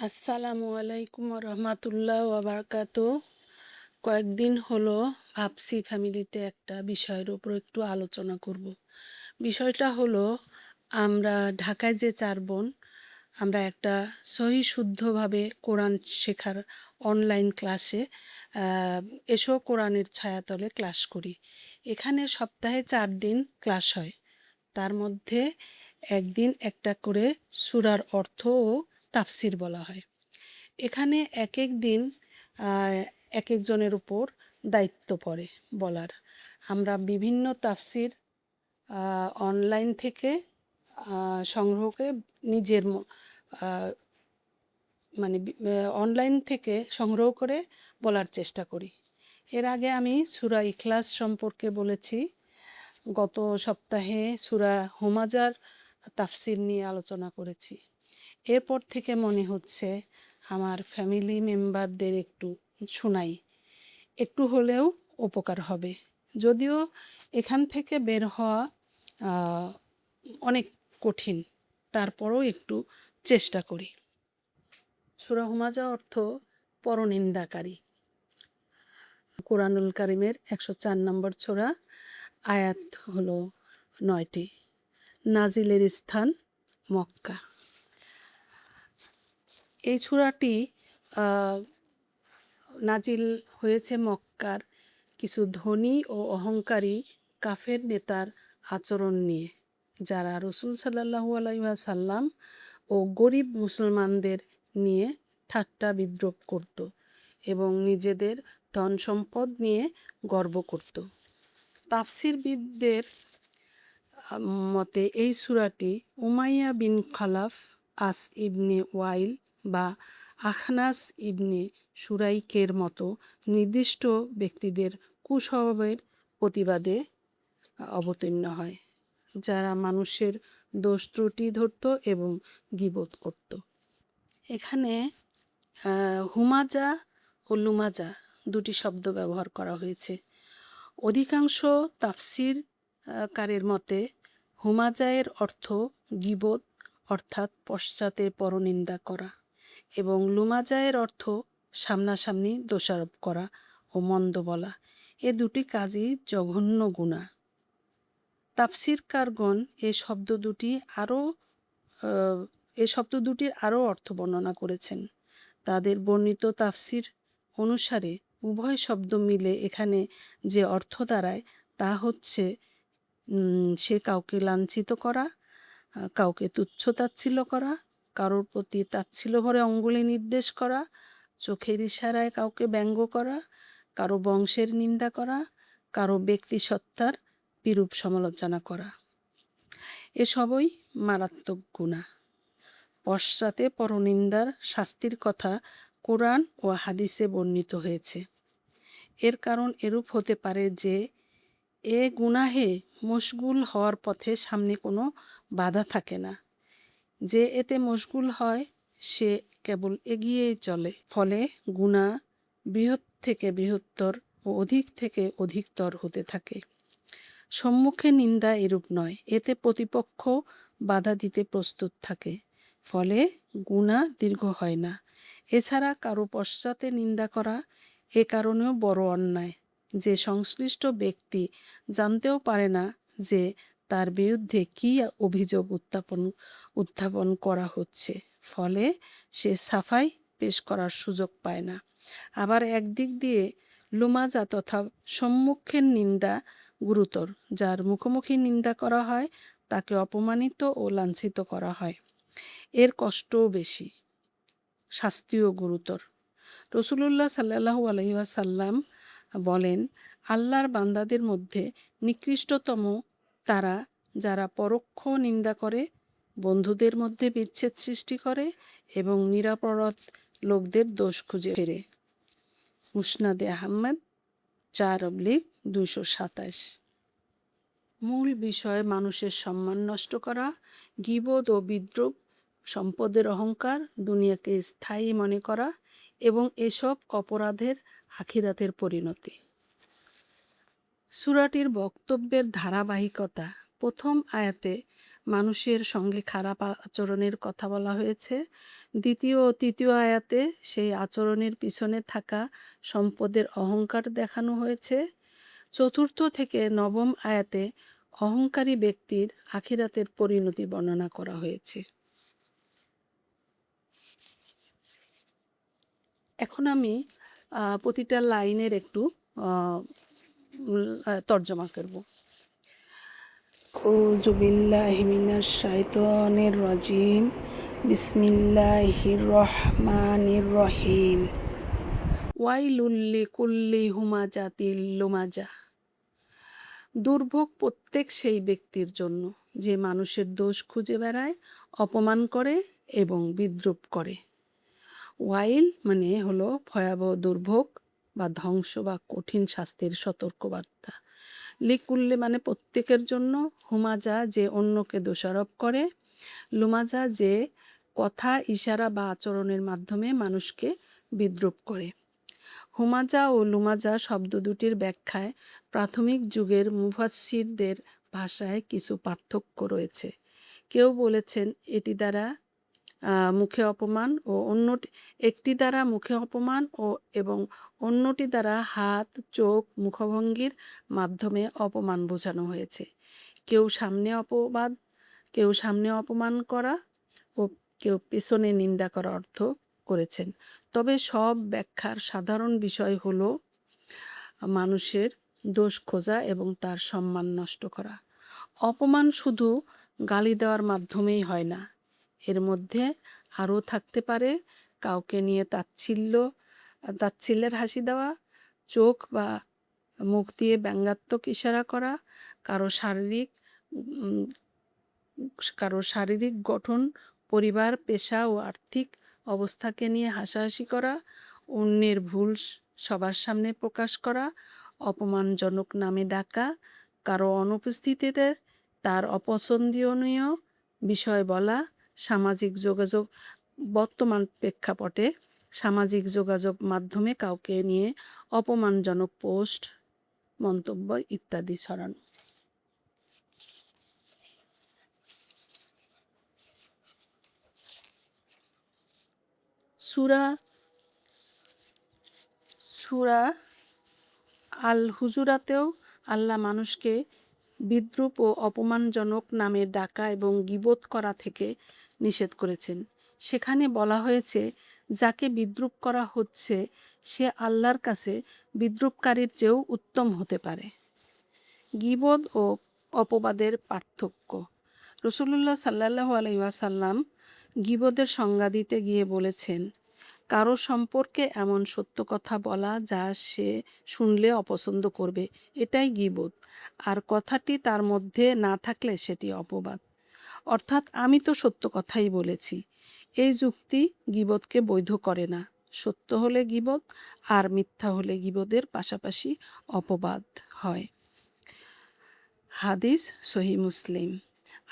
আসসালামু আলাইকুম রহমতুল্লাহ ওবরকাত। কয়েকদিন হলো ভাবছি ফ্যামিলিতে একটা বিষয়ের উপর একটু আলোচনা করব। বিষয়টা হলো, আমরা ঢাকায় যে 4 বোন, আমরা একটা সহি শুদ্ধভাবে কোরআন শেখার অনলাইন ক্লাসে এসো কোরআনের ছায়াতলে ক্লাস করি। এখানে সপ্তাহে 4 দিন ক্লাস হয়। তার মধ্যে একদিন একটা করে সূরার অর্থ ও তাফসির বলা হয়। এখানে এক এক দিন এক একজনের উপর দায়িত্ব পড়ে বলার। আমরা বিভিন্ন তাফসির অনলাইন থেকে সংগ্রহ করে নিজের অনলাইন থেকে সংগ্রহ করে বলার চেষ্টা করি। এর আগে আমি সূরা ইখলাস সম্পর্কে বলেছি। গত সপ্তাহে সূরা হুমাজার তাফসির নিয়ে আলোচনা করেছি। এরপর থেকে মনে হচ্ছে আমার ফ্যামিলি মেম্বারদের একটু শোনাই, একটু হলেও উপকার হবে। যদিও এখান থেকে বের হওয়া অনেক কঠিন, তারপরও একটু চেষ্টা করি। সূরা হুমাজা অর্থ পরনিন্দাকারী। কোরআনুল কারিমের 104 নম্বর সূরা, আয়াত হলো 9টি। নাজিলের স্থান মক্কা। এই সূরাটি নাজিল হয়েছে মক্কার কিছু ধনী ও অহংকারী কাফের নেতার আচরণ নিয়ে, যারা রাসূল সাল্লাল্লাহু আলাইহি ওয়াসাল্লাম ও গরিব মুসলমানদের নিয়ে ঠাট্টা বিদ্রূপ করত এবং নিজেদের ধন সম্পদ নিয়ে গর্ব করত। তাফসীরবিদদের মতে এই সূরাটি উমাইয়া বিন খালাফ, আস ইবনে ওয়াইল বা আখনাস ইবনে সুরাইকের মতো নির্দিষ্ট ব্যক্তিদের কুস্বভাবের প্রতিবাদে অবতীর্ণ হয়, যারা মানুষের দোষ ত্রুটি ধরত এবং গীবত করত। এখানে হুমাজা ও লুমাজা দুটি শব্দ ব্যবহার করা হয়েছে। অধিকাংশ তাফসীরকারের মতে হুমাজায়ের অর্থ গীবত অর্থাৎ পশ্চাতে পরনিন্দা করা, এবং লুমাজায়ের অর্থ সামনাসামনি দোষারোপ করা ও মন্দ বলা। এ দুটি কাজই জঘন্য গুনাহ। তাফসীরকারগণ এ শব্দ দুটির আরও অর্থ বর্ণনা করেছেন। তাদের বর্ণিত তাফসীর অনুসারে উভয় শব্দ মিলে এখানে যে অর্থ দাঁড়ায় তা হচ্ছে সে কাউকে লাঞ্ছিত করা, কাউকে তুচ্ছ-তাচ্ছিল্য করা, কারোর প্রতি তাচ্ছিল্য ভরে অঙ্গুলি নির্দেশ করা, চোখের ইশারায় কাউকে ব্যঙ্গ করা, কারো বংশের নিন্দা করা, কারো ব্যক্তিসত্তার বিরূপ সমালোচনা করা। এসবই মারাত্মক গুনাহ। পশ্চাতে পরনিন্দার শাস্তির কথা কোরআন ও হাদিসে বর্ণিত হয়েছে। এর কারণ এরূপ হতে পারে যে এ গুনাহে মশগুল হওয়ার পথে সামনে কোনো বাধা থাকে না। যে এতে মশগুল হয় সে কেবল এগিয়েই চলে। ফলে গুনাহ বৃহৎ থেকে বৃহত্তর ও অধিক থেকে অধিকতর হতে থাকে। সম্মুখে নিন্দা এরূপ নয়, এতে প্রতিপক্ষ বাধা দিতে প্রস্তুত থাকে, ফলে গুনাহ দীর্ঘ হয় না। এছাড়া কারো পশ্চাতে নিন্দা করা এ কারণেও বড় অন্যায় যে সংশ্লিষ্ট ব্যক্তি জানতেও পারে না যে তার বিরুদ্ধে কী অভিযোগ উত্থাপন করা হচ্ছে, ফলে সে সাফাই পেশ করার সুযোগ পায় না। আবার একদিক দিয়ে লুমাজা তথা সম্মুখের নিন্দা গুরুতর। যার মুখোমুখি নিন্দা করা হয় তাকে অপমানিত ও লাঞ্ছিত করা হয়। এর কষ্টও বেশি, শাস্তিও গুরুতর। রাসূলুল্লাহ সাল্লাল্লাহু আলাইহি ওয়াসাল্লাম বলেন, আল্লাহর বান্দাদের মধ্যে নিকৃষ্টতম তারা যারা পরোক্ষ নিন্দা করে, বন্ধুদের মধ্যে বিচ্ছেদ সৃষ্টি করে এবং নিরপরাধ লোকদের দোষ খুঁজে ফেরে। মুসনাদে আহমদ 4/227। মূল বিষয় মানুষের সম্মান নষ্ট করা, গীবত ও বিদ্রূপ, সম্পদের অহংকার, দুনিয়াকে স্থায়ী মনে করা এবং এসব অপরাধের আখিরাতের পরিণতি। সূরাটির বক্তব্যের ধারাবাহিকতা। প্রথম আয়াতে মানুষের সঙ্গে খারাপ আচরণের কথা বলা হয়েছে। দ্বিতীয় ও তৃতীয় আয়াতে সেই আচরণের পিছনে থাকা সম্পদের অহংকার দেখানো হয়েছে। চতুর্থ থেকে নবম আয়াতে অহংকারী ব্যক্তির আখিরাতের পরিণতি বর্ণনা করা হয়েছে। এখন আমি প্রতিটা লাইনের একটু তর্জমা করব। আউযু বিল্লাহি মিনাশ শাইতানির রাজিম। বিসমিল্লাহির রহমানির রহিম। ওয়াইলুল লিকুল্লি হুমাজাতিল লুমাজা। দুর্ভোগ প্রত্যেক সেই ব্যক্তির জন্য যে মানুষের দোষ খুঁজে বেড়ায়, অপমান করে এবং বিদ্রূপ করে। ওয়াইল মানে হলো ভয়াবহ দুর্ভোগ বা ধ্বংস বা কঠিন শাস্তির সতর্কবার্তা। লিকুল্লে মানে প্রত্যেকের জন্য, হুমাজা যে অন্যকে দোষারোপ করে, লুমাজা যে কথা, ইশারা বা আচরণের মাধ্যমে মানুষকে বিদ্রূপ করে। হুমাজা ও লুমাজা শব্দ দুটির ব্যাখ্যায় প্রাথমিক যুগের মুফাসসিরদের ভাষায় কিছু পার্থক্য রয়েছে। কেউ বলেছেন এটি দ্বারা মুখে অপমান ও একটি দ্বারা মুখে অপমান এবং অন্যটি দ্বারা হাত, চোখ, মুখভঙ্গির মাধ্যমে অপমান বোঝানো হয়েছে। কেউ সামনে অপমান করা ও কেউ পেছনে নিন্দা করা অর্থ করেছেন। তবে সব ব্যাখ্যার সাধারণ বিষয় হলো মানুষের দোষ খোঁজা এবং তার সম্মান নষ্ট করা। অপমান শুধু গালি দেওয়ার মাধ্যমেই হয় না, এর মধ্যে আরও থাকতে পারে কাউকে নিয়ে তাচ্ছিল্যের হাসি দেওয়া, চোখ বা মুখ দিয়ে ব্যঙ্গাত্মক ইশারা করা, কারো শারীরিক গঠন, পরিবার, পেশা ও আর্থিক অবস্থাকে নিয়ে হাসাহাসি করা, অন্যের ভুল সবার সামনে প্রকাশ করা, অপমানজনক নামে ডাকা, কারো অনুপস্থিতিতে তার অপছন্দনীয় বিষয় বলা, বর্তমান প্রেক্ষাপটে সামাজিক যোগাযোগ মাধ্যমে কাউকে নিয়ে অপমানজনক পোস্ট, মন্তব্য ইত্যাদি ছড়ানো। সূরা আল হুজুরাতেও আল্লাহ মানুষকে বিদ্রূপ ও অপমানজনক নামে ডাকা এবং গীবত করা থেকে নিষেধ করেছেন। সেখানে বলা হয়েছে, যাকে বিদ্রূপ করা হচ্ছে সে আল্লাহর কাছে বিদ্রূপকারীর চেয়েও উত্তম হতে পারে। গীবত ও অপবাদের পার্থক্য। রাসূলুল্লাহ সাল্লাল্লাহু আলাইহি ওয়াসাল্লাম গীবতের সংজ্ঞা দিতে গিয়ে বলেছেন, কারো সম্পর্কে এমন সত্য কথা বলা যা সে শুনলে অপছন্দ করবে, এটাই গীবত। আর কথাটি তার মধ্যে না থাকলে সেটি অপবাদ। অর্থাৎ আমি তো সত্য কথাই বলেছি। এই যুক্তি গীবতকে বৈধ করে না। সত্য হলে গীবত আর মিথ্যা হলে গীবতের পাশাপাশি অপবাদ হয়। হাদিস সহিহ মুসলিম।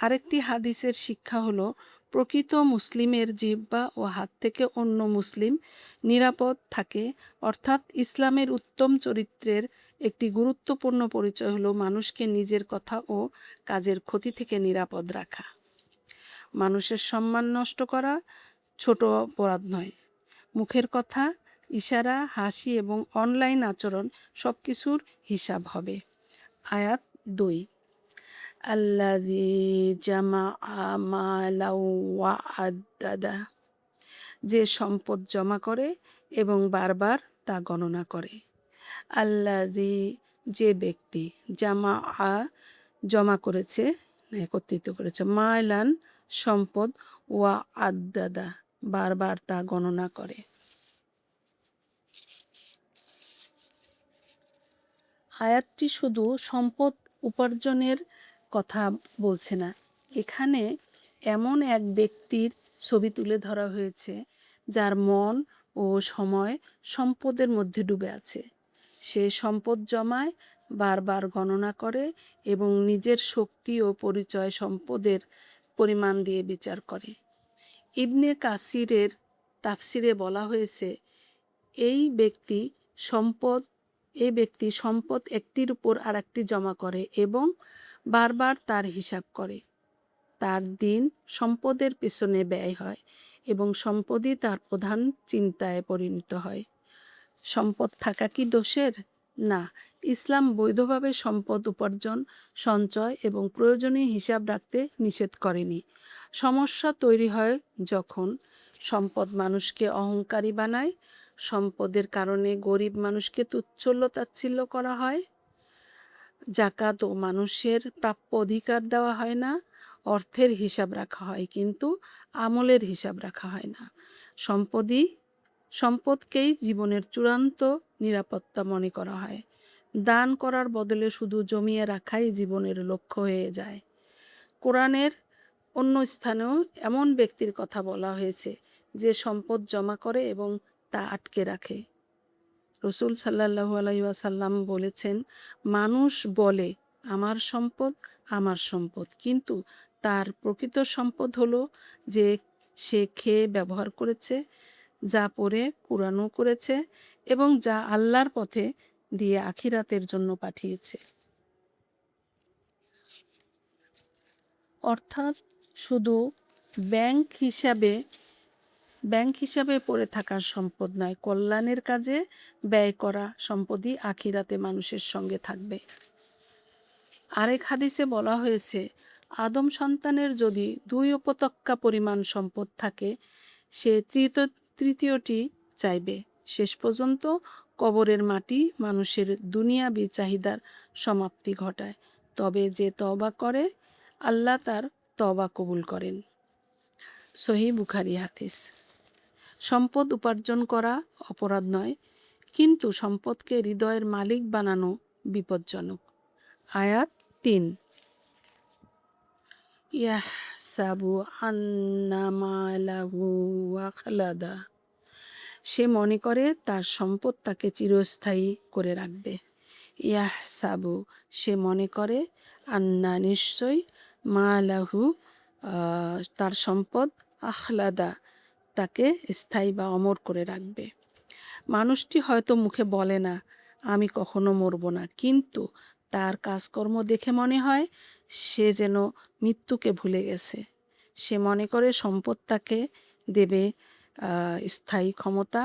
আরেকটি হাদিসের শিক্ষা হলো, প্রকৃত মুসলিমের জিহ্বা ও হাত থেকে অন্য মুসলিম নিরাপদ থাকে। অর্থাৎ ইসলামের উত্তম চরিত্রের একটি গুরুত্বপূর্ণ পরিচয় হলো মানুষকে নিজের কথা ও কাজের ক্ষতি থেকে নিরাপদ রাখা। মানুষের সম্মান নষ্ট করা ছোট অপরাধ নয়। মুখের কথা, ইশারা, হাসি এবং অনলাইন আচরণ সব কিছুর হিসাব হবে। আয়াত 2। আল্লাযী জামাআ মালাও ওয়া আদ্দাদা। যে সম্পদ জমা করে এবং বারবার তা গণনা করে। আল্লাযী যে ব্যক্তি, জামাআ জমা করেছে, একত্রিত করেছে, মালান সম্পদ, ওয়া আদ্দাদা বারবার তা গণনা করে। আয়াতটি শুধু সম্পদ উপার্জনের কথা বলছে না, এখানে এমন এক ব্যক্তির ছবি তুলে ধরা হয়েছে যার মন ও সময় সম্পদের মধ্যে ডুবে আছে। সে সম্পদ জমায়, বারবার গণনা করে এবং নিজের শক্তি ও পরিচয় সম্পদের পরিমাণ দিয়ে বিচার করে। ইবনে কাসিরের তাফসিরে বলা হয়েছে, এই ব্যক্তি সম্পদ একটির উপর আরেকটি জমা করে এবং বারবার তার হিসাব করে। তার দিন সম্পদের পেছনে ব্যয় হয় এবং সম্পদই তার প্রধান চিন্তায় পরিণত হয়। সম্পদ থাকা কি দোষের? না, ইসলাম বৈধভাবে সম্পদ উপার্জন, সঞ্চয় এবং প্রয়োজনীয় হিসাব রাখতে নিষেধ করেনি। সমস্যা তৈরি হয় যখন সম্পদ মানুষকে অহংকারী বানায়, সম্পদের কারণে গরিব মানুষকে তুচ্ছল্য-তাচ্ছিল্য করা হয়, জাকাত ও মানুষের প্রাপ্য অধিকার দেওয়া হয় না, অর্থের হিসাব রাখা হয় কিন্তু আমলের হিসাব রাখা হয় না। সম্পদকেই জীবনের চূড়ান্ত নিরাপত্তা মনে করা হয়। দান করার বদলে শুধু জমিয়ে রাখাই জীবনের লক্ষ্য হয়ে যায়। কোরআনের অন্য স্থানেও এমন ব্যক্তির কথা বলা হয়েছে যে সম্পদ জমা করে এবং তা আটকে রাখে। রসুল সাল্লাল্লাহু আলাইহি ওয়াসাল্লাম বলেছেন, মানুষ বলে আমার সম্পদ আমার সম্পদ, কিন্তু তার প্রকৃত সম্পদ হলো যে সে খেয়ে ব্যবহার করেছে, যা পড়ে কুরআনও করেছে এবং যা আল্লাহর পথে দিয়ে আখিরাতের জন্য পাঠিয়েছে। অর্থাৎ শুধু ব্যাংক হিসাবে পড়ে থাকার সম্পদ নয়, কল্যাণের কাজে ব্যয় করা সম্পদই আখিরাতে মানুষের সঙ্গে থাকবে। আরেক হাদিসে বলা হয়েছে, আদম সন্তানের যদি 2 উপত্যকা পরিমাণ সম্পদ থাকে, সে তৃতীয়টি চাইবে। শেষ পর্যন্ত কবরের মাটি মানুষের দুনিয়াবি চাহিদার সমাপ্তি ঘটায়। তবে যে তওবা করে, আল্লাহ তার তওবা কবুল করেন। সহিহ বুখারী হাদিস। সম্পদ উপার্জন করা অপরাধ নয়, কিন্তু সম্পদকে হৃদয়ের মালিক বানানো বিপজ্জনক। আয়াত 3, ইয়াহসাবু আন্না মালাহু আখলাদা। সে মনে করে তার সম্পদ তাকে চিরস্থায়ী করে রাখবে। ইয়াহসাবু, সে মনে করে, আন্না, নিশ্চয়, মালাহু, তার সম্পদ, আখলাদা, তাকে স্থায়ী বা অমর করে রাখবে। মানুষটি হয়তো মুখে বলে না আমি কখনো মরব না, কিন্তু তার কাজকর্ম দেখে মনে হয় সে যেন মৃত্যুকে ভুলে গেছে। সে মনে করে সম্পদ তাকে দেবে স্থায়ী ক্ষমতা,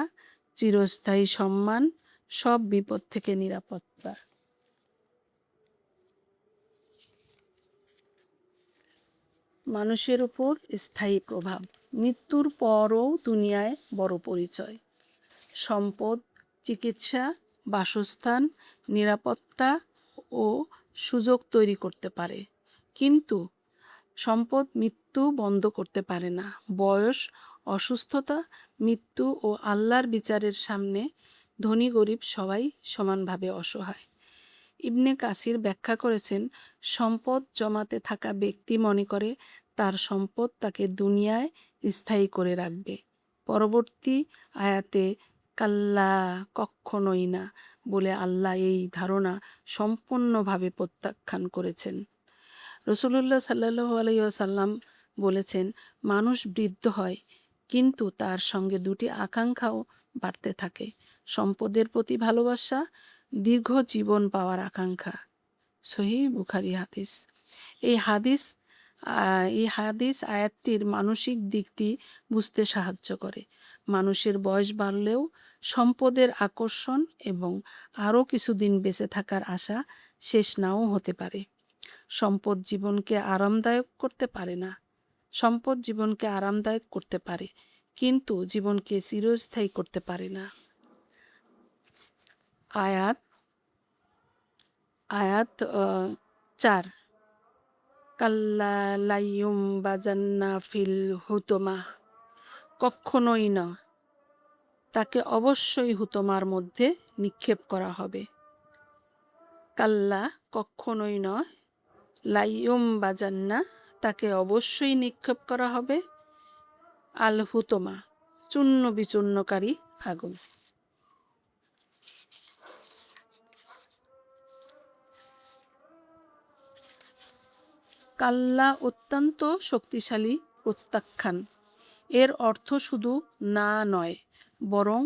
চিরস্থায়ী সম্মান, সব বিপদ থেকে নিরাপত্তা। মানুষের উপর স্থায়ী প্রভাব। মৃত্যুর পরও দুনিয়ায় বড় পরিচয়। সম্পদ চিকিৎসা, বাসস্থান, নিরাপত্তা ও সুযোগ তৈরি করতে পারে, কিন্তু সম্পদ মৃত্যু বন্ধ করতে পারে না। বয়স, অসুস্থতা, মৃত্যু ও আল্লাহর বিচারের সামনে ধনী গরিব সবাই সমানভাবে অসহায়। ইবনে কাসির ব্যাখ্যা করেছেন, সম্পদ জমাতে থাকা ব্যক্তি মনে করে তার সম্পদ তাকে দুনিয়ায় স্থায়ী করে রাখবে। পরবর্তী আয়াতে কাল্লা, কখনোই না বলে আল্লাহ এই ধারণা সম্পূর্ণভাবে প্রত্যাখ্যান করেছেন। রাসূলুল্লাহ সাল্লাল্লাহু আলাইহি ওয়াসাল্লাম বলেছেন, মানুষ বৃদ্ধ হয় কিন্তু তার সঙ্গে 2টি আকাঙ্ক্ষাও বাড়তে থাকে, সম্পদের প্রতি ভালোবাসা, দীর্ঘ জীবন পাওয়ার আকাঙ্ক্ষা। সহিহ বুখারী হাদিস। এই হাদিস আয়াতটির মানসিক দিকটি বুঝতে সাহায্য করে। মানুষের বয়স বাড়লেও সম্পদের আকর্ষণ এবং আরও কিছুদিন বেঁচে থাকার আশা শেষ নাও হতে পারে। সম্পদ জীবনকে আরামদায়ক করতে পারে, কিন্তু জীবনকে চিরস্থায়ী করতে পারে না। আয়াত 4, কাল্লা লাইয়ুমবাযান্না ফিল হুতমা, কখনোই না, তাকে অবশ্যই হুতমার মধ্যে নিক্ষেপ করা হবে। কাল্লা, কখনোই নয়, লাইয়ুমবাযান্না, তাকে অবশ্যই নিক্ষেপ করা হবে, আল হুতমা, চূর্ণ বিচূর্ণকারী আগুন। কাল্লা অত্যন্ত শক্তিশালী প্রত্যাখ্যান। এর অর্থ শুধু না নয়, বরং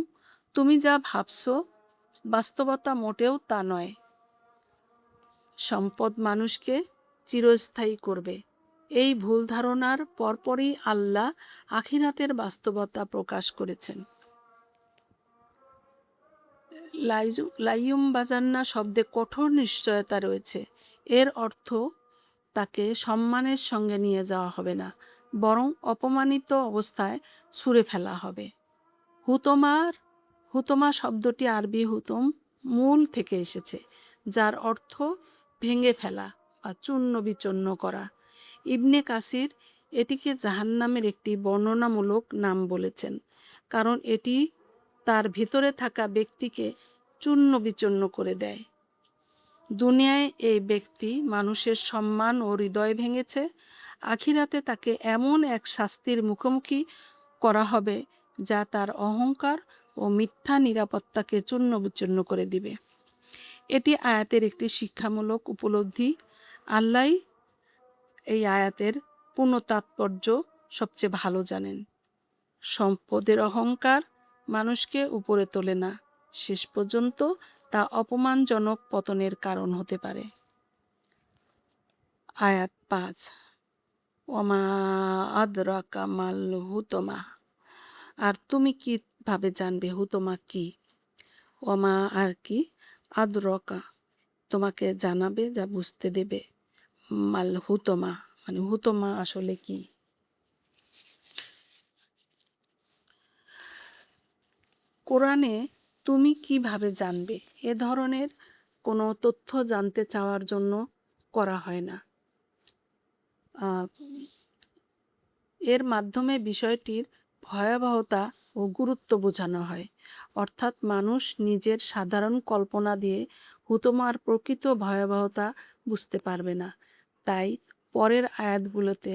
তুমি যা ভাবছো বাস্তবতা মোটেও তা নয়। সম্পদ মানুষকে চিরস্থায়ী করবে, এই ভুল ধারণার পরপরই আল্লাহ আখিরাতের বাস্তবতা প্রকাশ করেছেন। লাইয়ুম বাজান্না শব্দে কঠোর নিশ্চয়তা রয়েছে। এর অর্থ তাকে সম্মানের সঙ্গে নিয়ে যাওয়া হবে না, বরং অপমানিত অবস্থায় ছুঁড়ে ফেলা হবে। হুতমা শব্দটি আরবি হুতম মূল থেকে এসেছে, যার অর্থ ভেঙে ফেলা বা চূর্ণ বিচূর্ণ করা। ইবনে কাসির এটিকে জাহান্নামের একটি বর্ণনামূলক নাম বলেছেন, কারণ এটি তার ভিতরে থাকা ব্যক্তিকে চূর্ণ বিচূর্ণ করে দেয়। দুনিয়ায় এই ব্যক্তি মানুষের সম্মান ও হৃদয় ভেঙেছে, আখিরাতে তাকে এমন এক শাস্তির মুখোমুখি করা হবে যা তার অহংকার ও মিথ্যা নিরাপত্তাকে চূর্ণ বিচূর্ণ করে দিবে। এটি আয়াতের একটি শিক্ষামূলক উপলব্ধি। আল্লাহ এই আয়াতের পূর্ণ তাৎপর্য সবচেয়ে ভালো জানেন। সম্পদের অহংকার মানুষকে উপরে তোলে না, শেষ পর্যন্ত তা অপমানজনক পতনের কারণ হতে পারে। আয়াত 5, ওমা আদরাকা মাল হুতমা, আর তুমি কিভাবে জানবে হুতমা কি? ওমা আর কি, আদরকা তোমাকে জানাবে, যা বুঝতে দেবে। মাল হুতমা মানে হুতমা আসলে কি? কোরআনে তুমি কিভাবে জানবে এ ধরনের কোনো তথ্য জানতে চাওয়ার জন্য করা হয় না। এর মাধ্যমে বিষয়টির ভয়াবহতা ও গুরুত্ব বোঝানো হয়। অর্থাৎ মানুষ নিজের সাধারণ কল্পনা দিয়ে হুতমার প্রকৃত ভয়াবহতা বুঝতে পারবে না। তাই পরের আয়াতগুলোতে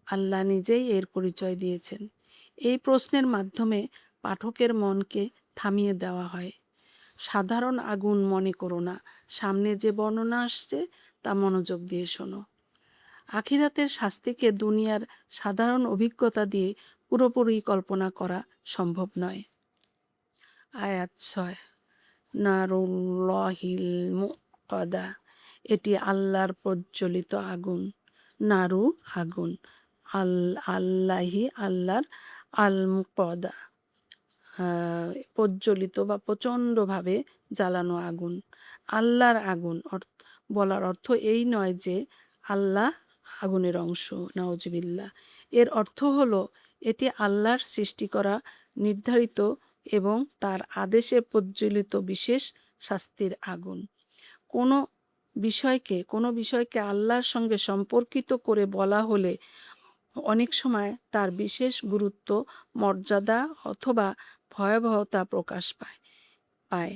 আল্লাহ নিজেই এর পরিচয় দিয়েছেন। এই প্রশ্নের মাধ্যমে পাঠকের মনকে থামিয়ে দেওয়া হয়। সাধারণ আগুন মনে করো না, সামনে যে বর্ণনা আসছে তা মনোযোগ দিয়ে শোনো। আখিরাতের শাস্তিকে দুনিয়ার সাধারণ অভিজ্ঞতা দিয়ে পুরোপুরি কল্পনা করা সম্ভব নয়। আয়াত 6, নারুল্লাহিল মুকাদা, এটি আল্লাহর প্রজ্বলিত আগুন। নারু আগুন, আল্লাহি আল্লাহর, আল মুকাদা প্রজ্বলিত বা প্রচণ্ডভাবে জ্বালানো আগুন। আল্লাহর আগুন বলার অর্থ এই নয় যে আল্লাহ আগুনের অংশ, নাউজুবিল্লাহ। এর অর্থ হলো এটি আল্লাহর সৃষ্টি করা, নির্ধারিত এবং তার আদেশে প্রজ্বলিত বিশেষ শাস্তির আগুন। কোনো বিষয়কে আল্লাহর সঙ্গে সম্পর্কিত করে বলা হলে অনেক সময় তার বিশেষ গুরুত্ব, মর্যাদা অথবা ভয়াবহতা প্রকাশ পায়।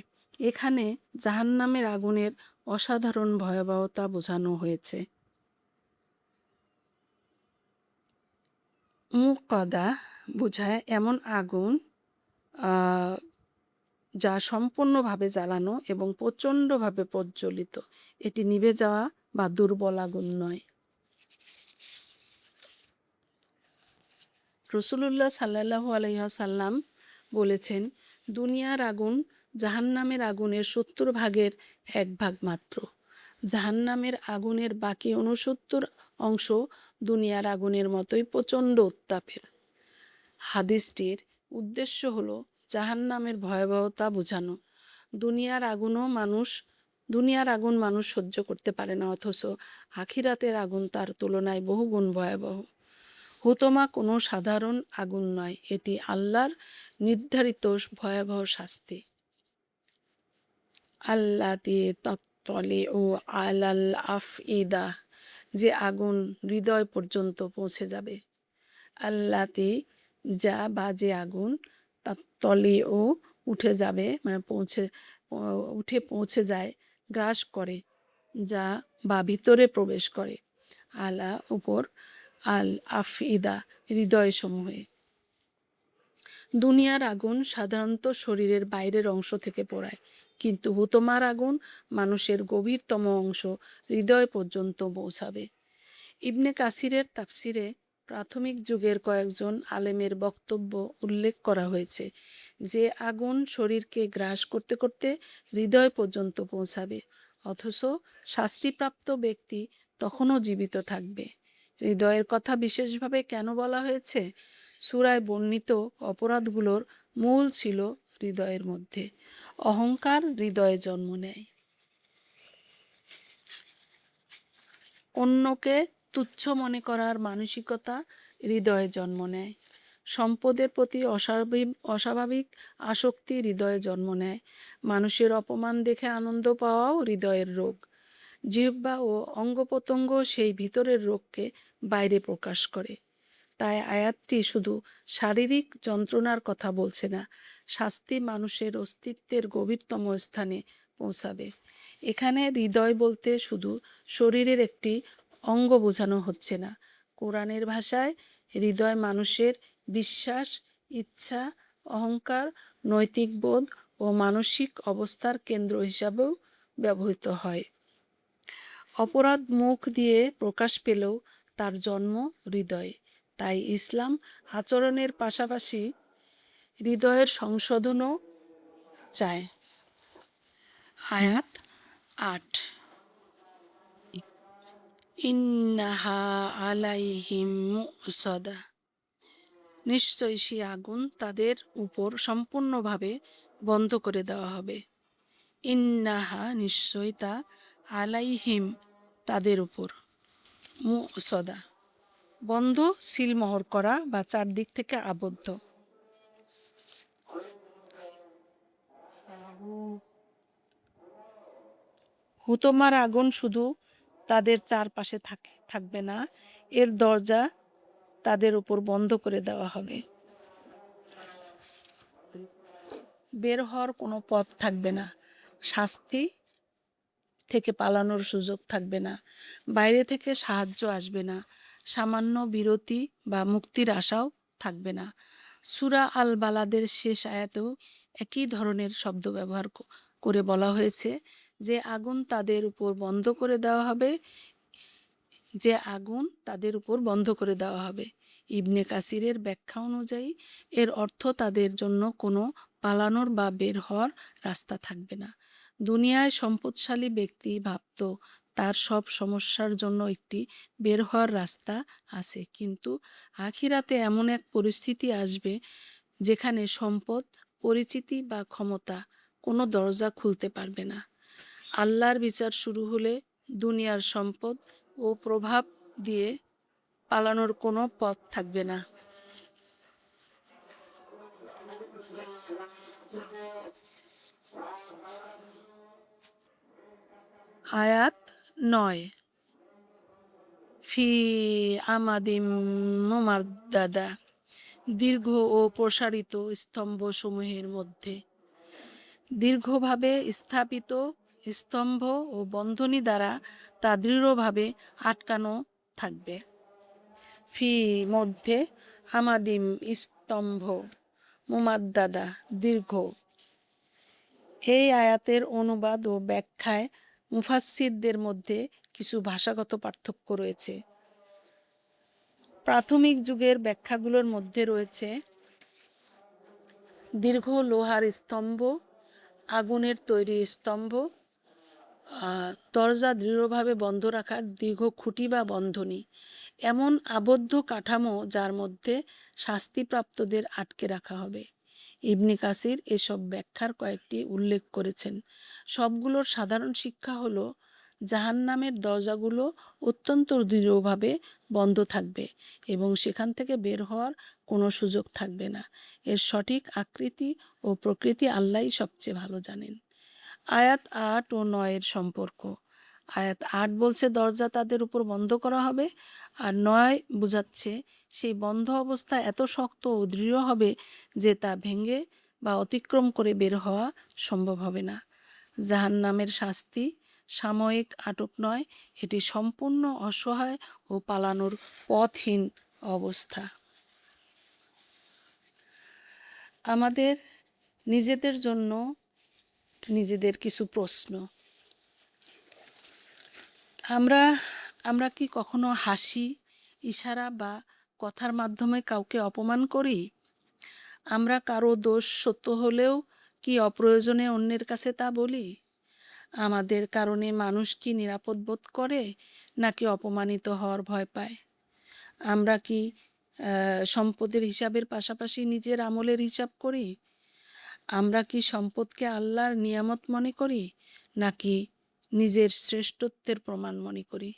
এখানে জাহান্নামের আগুনের অসাধারণ ভয়াবহতা বোঝানো হয়েছে। মুকাদা বোঝায় এমন আগুন যা সম্পূর্ণভাবে জ্বালানো এবং প্রচণ্ডভাবে প্রজ্বলিত। এটি নিভে যাওয়া বা দুর্বল আগুন নয়। রাসূলুল্লাহ সাল্লাল্লাহু আলাইহি ওয়াসাল্লাম বলেছেন, দুনিয়ার আগুন জাহান্নামের আগুনের 70 ভাগের 1 ভাগ মাত্র। জাহান্নামের আগুনের বাকি 69 অংশ দুনিয়ার আগুনের মতোই প্রচণ্ড উত্তাপের। হাদিসটির উদ্দেশ্য হলো জাহান্নামের ভয়াবহতা বোঝানো। দুনিয়ার আগুন মানুষ সহ্য করতে পারে না, অথচ আখিরাতের আগুন তার তুলনায় বহুগুণ ভয়াবহ। হুতমা কোনো সাধারণ আগুন নয়, এটি আল্লাহর নির্ধারিত ভয়াবহ শাস্তি। আল্লাতি তাত্তালিউ আলাল আফইদা, যে আগুন হৃদয় পর্যন্ত পৌঁছে যাবে। আল্লাতি যা বা যে আগুন, তাত্তালিউ উঠে যাবে মানে পৌঁছে যায়, গ্রাস করে, যা বা ভিতরে প্রবেশ করে। আলা উপর, আল আফইদা হৃদয়সমূহে। দুনিয়ার আগুন সাধারণত শরীরের বাইরের অংশ থেকে পোড়ায়, কিন্তু হুতমার আগুন মানুষের গভীরতম অংশ হৃদয় পর্যন্ত পৌঁছাবে। ইবনে কাসিরের তাফসিরে প্রাথমিক যুগের কয়েকজন আলেমের বক্তব্য উল্লেখ করা হয়েছে যে আগুন শরীরকে গ্রাস করতে করতে হৃদয় পর্যন্ত পৌঁছাবে, অথচ শাস্তিপ্রাপ্ত ব্যক্তি তখনও জীবিত থাকবে। হৃদয়ের কথা বিশেষভাবে কেন বলা হয়েছে? সূরায় বর্ণিত অপরাধগুলোর মূল ছিল হৃদয়ের মধ্যে। অহংকার হৃদয়ে জন্ম নেয়। অন্যকে তুচ্ছ মনে করার মানসিকতা হৃদয়ে জন্ম নেয়। সম্পদের প্রতি অস্বাভাবিক আসক্তি হৃদয়ে জন্ম নেয়। মানুষের অপমান দেখে আনন্দ পাওয়াও হৃদয়ের রোগ। জিহ্বা ও অঙ্গপ্রত্যঙ্গ সেই ভিতরের রোগকে বাইরে প্রকাশ করে। তাই আয়াতটি শুধু শারীরিক যন্ত্রণার কথা বলছে না, শাস্তি মানুষের অস্তিত্বের গভীরতম স্থানে পৌঁছাবে। এখানে হৃদয় বলতে শুধু শরীরের একটি অঙ্গ বোঝানো হচ্ছে না। কোরআনের ভাষায় হৃদয় মানুষের বিশ্বাস, ইচ্ছা, অহংকার, নৈতিক বোধ ও মানসিক অবস্থার কেন্দ্র হিসাবেও ব্যবহৃত হয়। অপরাধ মুখ দিয়ে প্রকাশ পেলেও তার জন্ম হৃদয়ে। তাই ইসলাম আচরণের পাশাপাশি হৃদয়ের সংশোধনও চায়। আয়াত 8, ইন্নাহা আলাইহিম মুসদা, নিশ্চয়ই সেই আগুন তাদের উপর সম্পূর্ণভাবে বন্ধ করে দেওয়া হবে। ইন্নাহা নিশ্চয় তা, আলাইহিম তাদের উপর, মুসদা বন্ধ, সিলমোহর করা বা চারদিক থেকে আবদ্ধ। হুতমার আগুন শুধু তাদের চারপাশে থাকবে না, এর দরজা তাদের উপর বন্ধ করে দেওয়া হবে। বের হওয়ার কোনো পথ থাকবে না, শাস্তি থেকে পালানোর সুযোগ থাকবে না, বাইরে থেকে সাহায্য আসবে না, সামান্য বিরতি বা মুক্তির আশাও থাকবে না। সূরা আল বালাদের শেষ আয়াতেও একই ধরনের শব্দ ব্যবহার করে বলা হয়েছে যে আগুন তাদের উপর বন্ধ করে দেওয়া হবে, যে আগুন তাদের উপর বন্ধ করে দেওয়া হবে। ইবনে কাসিরের ব্যাখ্যা অনুযায়ী এর অর্থ তাদের জন্য কোনো পালানোর বা বের হওয়ার রাস্তা থাকবে না। দুনিয়ায় সম্পদশালী ব্যক্তি ভাবত তার সব সমস্যার জন্য একটি বের হওয়ার রাস্তা আছে, কিন্তু আখিরাতে এমন এক পরিস্থিতি আসবে যেখানে সম্পদ, পরিচিতি বা ক্ষমতা কোনো দরজা খুলতে পারবে না। আল্লাহর বিচার শুরু হলে দুনিয়ার সম্পদ ও প্রভাব দিয়ে পালানোর কোনো পথ থাকবে না। আয়াত 9, ফি আমাদিম মুমাদ্দাদা, দীর্ঘ ও প্রসারিত স্তম্ভসমূহের মধ্যে। দীর্ঘভাবে স্থাপিত স্তম্ভ ও বন্ধনী দ্বারা তা দৃঢ়ভাবে আটকানো থাকবে। ফি মধ্যে, আমাদিম স্তম্ভ, মুমাদ্দাদা দীর্ঘ। এই আয়াতের অনুবাদ ও ব্যাখ্যায় মুফাসসিরদের মধ্যে কিছু ভাষাগত পার্থক্য রয়েছে। প্রাথমিক যুগের ব্যাখ্যাগুলোর মধ্যে রয়েছে দীর্ঘ লোহার স্তম্ভ, আগুনের তৈরি স্তম্ভ, দরজা দৃঢ়ভাবে বন্ধ রাখার দীর্ঘ খুঁটি বা বন্ধনী, এমন আবদ্ধ কাঠামো যার মধ্যে শাস্তিপ্রাপ্তদের আটকে রাখা হবে। ইবনে কাসির এসব ব্যাখ্যার কয়েকটি উল্লেখ করেছেন। সবগুলোর সাধারণ শিক্ষা হলো জাহান্নামের দরজাগুলো অত্যন্ত দৃঢ়ভাবে বন্ধ থাকবে এবং সেখান থেকে বের হওয়ার কোনো সুযোগ থাকবে না। এর সঠিক আকৃতি ও প্রকৃতি আল্লাহই সবচেয়ে ভালো জানেন। আয়াত 8 ও 9 এর সম্পর্ক। আয়াত 8 বলছে দরজা তাদের উপর বন্ধ করা হবে, আর 9 বোঝাচ্ছে সেই বন্ধ অবস্থা এত শক্ত ও দৃঢ় হবে যে তা ভেঙে বা অতিক্রম করে বের হওয়া সম্ভব হবে না। জাহান্নামের শাস্তি সাময়িক আটক নয়, এটি সম্পূর্ণ অসহায় ও পালানোর পথহীন অবস্থা। আমাদের নিজেদের জন্য নিজেদের কিছু প্রশ্ন। আমরা কি কখনো হাসি, ইশারা বা কথার মাধ্যমে কাউকে অপমান করি? আমরা কারো দোষ সত্য হলেও কি অপ্রয়োজনে অন্যের কাছে তা বলি? আমাদের কারণে মানুষ কি নিরাপদ বোধ করে নাকি অপমানিত হওয়ার ভয় পায়? আমরা কি সম্পদের হিসাবের পাশাপাশি নিজের আমলের হিসাব করি? আমরা কি সম্পদকে আল্লাহর নিয়ামত মনে করি, নাকি নিজের শ্রেষ্ঠত্বের প্রমাণ মনে করি?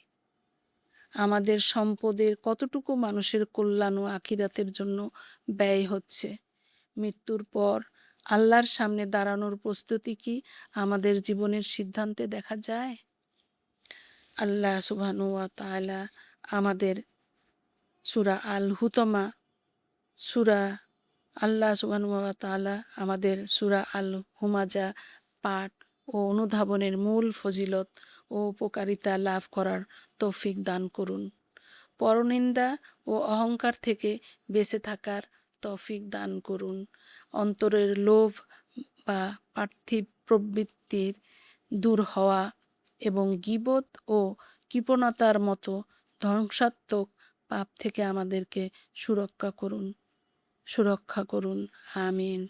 আমাদের সম্পদের কতটুকু মানুষের কল্যাণ ও আখিরাতের জন্য ব্যয় হচ্ছে? মৃত্যুর পর আল্লাহর সামনে দাঁড়ানোর প্রস্তুতি কি আমাদের জীবনের সিদ্ধান্তে দেখা যায়? আল্লাহ সুবহানাহু ওয়া তাআলা আমাদের সূরা আল হুতমা সূরা আল্লাহ সুবহানাহু ওয়া তাআলা আমাদের সূরা আল হুমাজা পাঠ ও অনুধাবনের মূল ফজিলত ও উপকারিতা লাভ করার তৌফিক দান করুন। পরনিন্দা ও অহংকার থেকে বেঁচে থাকার তৌফিক দান করুন। অন্তরের লোভ বা পার্থিব প্রবৃত্তির দূর হওয়া এবং গীবত ও কৃপণতার মতো ধ্বংসাত্মক পাপ থেকে আমাদেরকে সুরক্ষা করুন। আমিন।